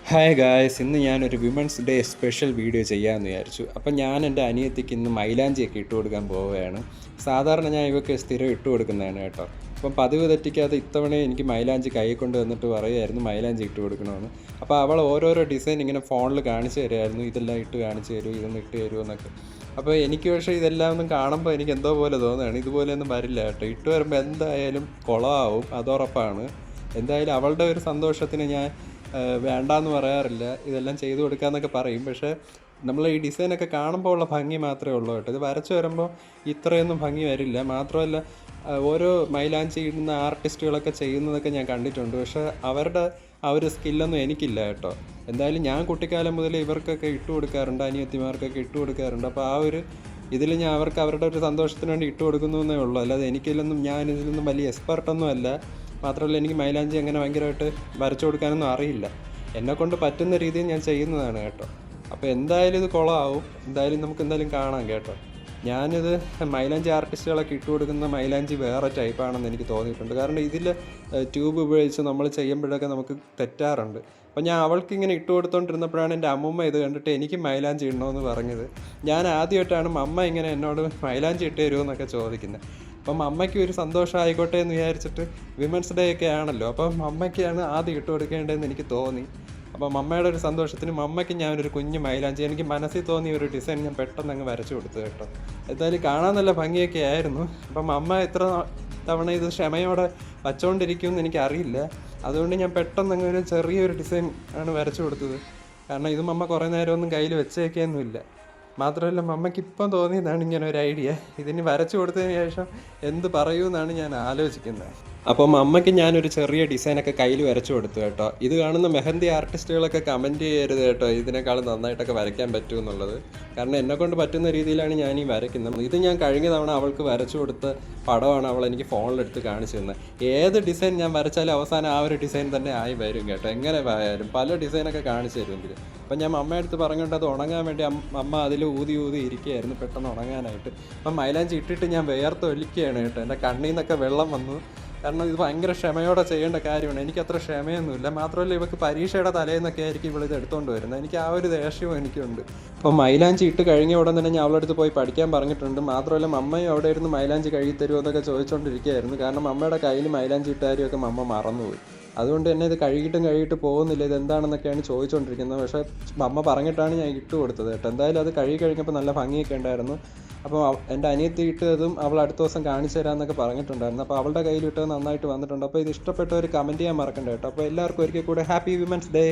Hi guys, ഇന്ന് ഞാനൊരു women's day special video ചെയ്യാമെന്ന് വിചാരിച്ചു. അപ്പം ഞാൻ എൻ്റെ അനിയത്തിക്ക് ഇന്ന് മൈലാഞ്ചിയൊക്കെ ഇട്ട് കൊടുക്കാൻ പോവുകയാണ്. സാധാരണ ഞാൻ ഇവർക്ക് സ്ഥിരം ഇട്ട് കൊടുക്കുന്നതാണ് കേട്ടോ. അപ്പം പതിവ് തെറ്റിക്കാതെ ഇത്തവണ എനിക്ക് മൈലാഞ്ചി കൈ കൊണ്ട് വന്നിട്ട് പറയുമായിരുന്നു മൈലാഞ്ചി ഇട്ട് കൊടുക്കണമെന്ന്. അപ്പോൾ അവൾ ഓരോരോ ഡിസൈൻ ഇങ്ങനെ ഫോണിൽ കാണിച്ചു തരുമായിരുന്നു, ഇതെല്ലാം ഇട്ട് കാണിച്ചു തരൂ, ഇതൊന്ന് ഇട്ട് തരുമോ എന്നൊക്കെ. അപ്പോൾ എനിക്ക് പക്ഷേ ഇതെല്ലാം ഒന്നും കാണുമ്പോൾ എനിക്ക് എന്തോ പോലെ തോന്നുകയാണ്. ഇതുപോലെയൊന്നും വരില്ല കേട്ടോ. ഇട്ട് വരുമ്പോൾ എന്തായാലും കുളമാവും, അതുറപ്പാണ്. എന്തായാലും അവളുടെ ഒരു സന്തോഷത്തിന് ഞാൻ വേണ്ടാന്ന് പറയാറില്ല, ഇതെല്ലാം ചെയ്തു കൊടുക്കാമെന്നൊക്കെ പറയും. പക്ഷേ നമ്മൾ ഈ ഡിസൈനൊക്കെ കാണുമ്പോൾ ഉള്ള ഭംഗി മാത്രമേ ഉള്ളൂ കേട്ടോ. ഇത് വരച്ച് വരുമ്പോൾ ഇത്രയൊന്നും ഭംഗി വരില്ല. മാത്രമല്ല ഓരോ മൈലാഞ്ചി ഇടുന്ന ആർട്ടിസ്റ്റുകളൊക്കെ ചെയ്യുന്നതൊക്കെ ഞാൻ കണ്ടിട്ടുണ്ട്. പക്ഷേ അവരുടെ ആ ഒരു സ്കില്ലൊന്നും എനിക്കില്ല കേട്ടോ. എന്തായാലും ഞാൻ കുട്ടിക്കാലം മുതൽ ഇവർക്കൊക്കെ ഇട്ട് കൊടുക്കാറുണ്ട്, അനിയത്തിമാർക്കൊക്കെ ഇട്ട് കൊടുക്കാറുണ്ട്. അപ്പോൾ ആ ഒരു ഇതിൽ ഞാൻ അവർക്ക് അവരുടെ ഒരു സന്തോഷത്തിന് വേണ്ടി ഇട്ട് കൊടുക്കുന്നു എന്നേ ഉള്ളൂ. അല്ലാതെ ഞാനിതിലൊന്നും വലിയ എക്സ്പെർട്ടൊന്നും അല്ല. മാത്രമല്ല എനിക്ക് മൈലാഞ്ചി അങ്ങനെ ഭയങ്കരമായിട്ട് വരച്ചു കൊടുക്കാനൊന്നും അറിയില്ല. എന്നെക്കൊണ്ട് പറ്റുന്ന രീതിയിൽ ഞാൻ ചെയ്യുന്നതാണ് കേട്ടോ. അപ്പോൾ എന്തായാലും ഇത് കുളമാവും. നമുക്ക് എന്തായാലും കാണാം കേട്ടോ. ഞാനിത് മൈലാഞ്ചി ആർട്ടിസ്റ്റുകളൊക്കെ ഇട്ട് കൊടുക്കുന്ന മൈലാഞ്ചി വേറെ ടൈപ്പാണെന്ന് എനിക്ക് തോന്നിയിട്ടുണ്ട്. കാരണം ഇതിൽ ട്യൂബ് ഉപയോഗിച്ച് നമ്മൾ ചെയ്യുമ്പോഴൊക്കെ നമുക്ക് തെറ്റാറുണ്ട്. അപ്പോൾ ഞാൻ അവൾക്കിങ്ങനെ ഇട്ട് കൊടുത്തുകൊണ്ടിരുന്നപ്പോഴാണ് എൻ്റെ അമ്മൂമ്മ ഇത് കണ്ടിട്ട് എനിക്ക് മൈലാഞ്ചി ഇടണമെന്ന് പറഞ്ഞത്. ഞാൻ ആദ്യമായിട്ടാണ് അമ്മ ഇങ്ങനെ എന്നോട് മൈലാഞ്ചി ഇട്ട് തരുമോ എന്നൊക്കെ ചോദിക്കുന്നത്. അപ്പം അമ്മയ്ക്ക് ഒരു സന്തോഷം ആയിക്കോട്ടെ എന്ന് വിചാരിച്ചിട്ട് വിമൻസ് ഡേ ഒക്കെ ആണല്ലോ, അപ്പം അമ്മയ്ക്കാണ് ആദ്യം ഇട്ട് കൊടുക്കേണ്ടതെന്ന് എനിക്ക് തോന്നി. അപ്പം അമ്മയുടെ ഒരു സന്തോഷത്തിന് അമ്മയ്ക്ക് ഞാനൊരു കുഞ്ഞ് മൈലാഞ്ചി എനിക്ക് മനസ്സിൽ തോന്നിയ ഒരു ഡിസൈൻ ഞാൻ പെട്ടെന്ന് അങ്ങ് വരച്ചു കൊടുത്തു കേട്ടോ. എന്തായാലും കാണാൻ നല്ല ഭംഗിയൊക്കെ ആയിരുന്നു. അപ്പം അമ്മ എത്ര തവണ ഇത് ക്ഷമയോടെ വച്ചുകൊണ്ടിരിക്കുമെന്ന് എനിക്കറിയില്ല. അതുകൊണ്ട് ഞാൻ പെട്ടെന്ന് അങ്ങ് ഒരു ചെറിയൊരു ഡിസൈൻ ആണ് വരച്ചു കൊടുത്തത്. കാരണം ഇതും അമ്മ കുറേ നേരമൊന്നും കയ്യിൽ വെച്ചേക്കൊന്നുമില്ല. മാത്രമല്ല അമ്മയ്ക്ക് ഇപ്പം തോന്നിയതാണ് ഇങ്ങനെ ഒരു ഐഡിയ. ഇതിന് വരച്ചു കൊടുത്തതിന് ശേഷം എന്ത് പറയുമെന്നാണ് ഞാൻ ആലോചിക്കുന്നത്. അപ്പം അമ്മയ്ക്ക് ഞാനൊരു ചെറിയ ഡിസൈനൊക്കെ കയ്യിൽ വരച്ചു കൊടുത്തു കേട്ടോ. ഇത് കാണുന്ന മെഹന്തി ആർട്ടിസ്റ്റുകളൊക്കെ കമൻറ്റ് ചെയ്യരുത് കേട്ടോ, ഇതിനേക്കാളും നന്നായിട്ടൊക്കെ വരയ്ക്കാൻ പറ്റും എന്നുള്ളത്. കാരണം എന്നെക്കൊണ്ട് പറ്റുന്ന രീതിയിലാണ് ഞാൻ ഈ വരയ്ക്കുന്നത്. ഇത് ഞാൻ കഴിഞ്ഞ തവണ അവൾക്ക് വരച്ചു കൊടുത്ത പടമാണ് അവൾ എനിക്ക് ഫോണിലെടുത്ത് കാണിച്ചു തന്നത്. ഏത് ഡിസൈൻ ഞാൻ വരച്ചാലും അവസാനം ആ ഒരു ഡിസൈൻ തന്നെ ആയി വരും കേട്ടോ. എങ്ങനെ ആയാലും പല ഡിസൈനൊക്കെ കാണിച്ചു തരുമെങ്കിൽ. അപ്പം ഞാൻ അമ്മയടുത്ത് പറഞ്ഞിട്ട് അത് ഉണങ്ങാൻ വേണ്ടി അമ്മ അതിൽ ഊതി ഇരിക്കുകയായിരുന്നു പെട്ടെന്ന് ഉണങ്ങാനായിട്ട്. അപ്പം മൈലാഞ്ചി ഇട്ടിട്ട് ഞാൻ വേർത്ത് ഒലിക്കുകയാണ് കേട്ടോ. എൻ്റെ കണ്ണിൽ നിന്നൊക്കെ വെള്ളം വന്നു. കാരണം ഇത് ഭയങ്കര ക്ഷമയോടെ ചെയ്യേണ്ട കാര്യമാണ്. എനിക്കത്ര ക്ഷമയൊന്നുമില്ല. മാത്രമല്ല ഇവർക്ക് പരീക്ഷയുടെ തലേന്നൊക്കെ ആയിരിക്കും ഇവളിത് എടുത്തുകൊണ്ട് വരുന്നത്. എനിക്ക് ആ ഒരു ദേഷ്യവും എനിക്കുണ്ട്. അപ്പോൾ മൈലാഞ്ചി ഇട്ട് കഴിഞ്ഞ ഉടൻ തന്നെ ഞാൻ അവളുടെ അടുത്ത് പോയി പഠിക്കാൻ പറഞ്ഞിട്ടുണ്ട്. മാത്രമല്ല അമ്മയും അവിടെ ഇരുന്ന് മൈലാഞ്ചി കഴുകി തരുമോ എന്നൊക്കെ ചോദിച്ചുകൊണ്ടിരിക്കുകയായിരുന്നു. കാരണം അമ്മയുടെ കയ്യിൽ മൈലാഞ്ചി ഇട്ടാരുമൊക്കെ അമ്മ മറന്നുപോയി. അതുകൊണ്ട് തന്നെ ഇത് കഴുകിയിട്ട് പോകുന്നില്ല, ഇതെന്താണെന്നൊക്കെയാണ് ചോദിച്ചുകൊണ്ടിരിക്കുന്നത്. പക്ഷേ അമ്മ പറഞ്ഞിട്ടാണ് ഞാൻ ഇട്ട് കൊടുത്തത് കേട്ടോ. എന്തായാലും അത് കഴുകി കഴിഞ്ഞപ്പോൾ നല്ല ഭംഗിയൊക്കെ ഉണ്ടായിരുന്നു. അപ്പോൾ എൻ്റെ അനിയത്തി ഇട്ടതും അവൾ അടുത്ത ദിവസം കാണിച്ചു തരാമെന്നൊക്കെ പറഞ്ഞിട്ടുണ്ടായിരുന്നു. അപ്പോൾ അവളുടെ കയ്യിൽ ഇട്ടത് നന്നായിട്ട് വന്നിട്ടുണ്ട്. അപ്പോൾ ഇത് ഇഷ്ടപ്പെട്ടവർ കമൻറ്റ് ചെയ്യാൻ മറക്കണ്ട കേട്ടോ. അപ്പോൾ എല്ലാവർക്കും ഒരിക്കൽ കൂടെ ഹാപ്പി വിമൻസ് ഡേ.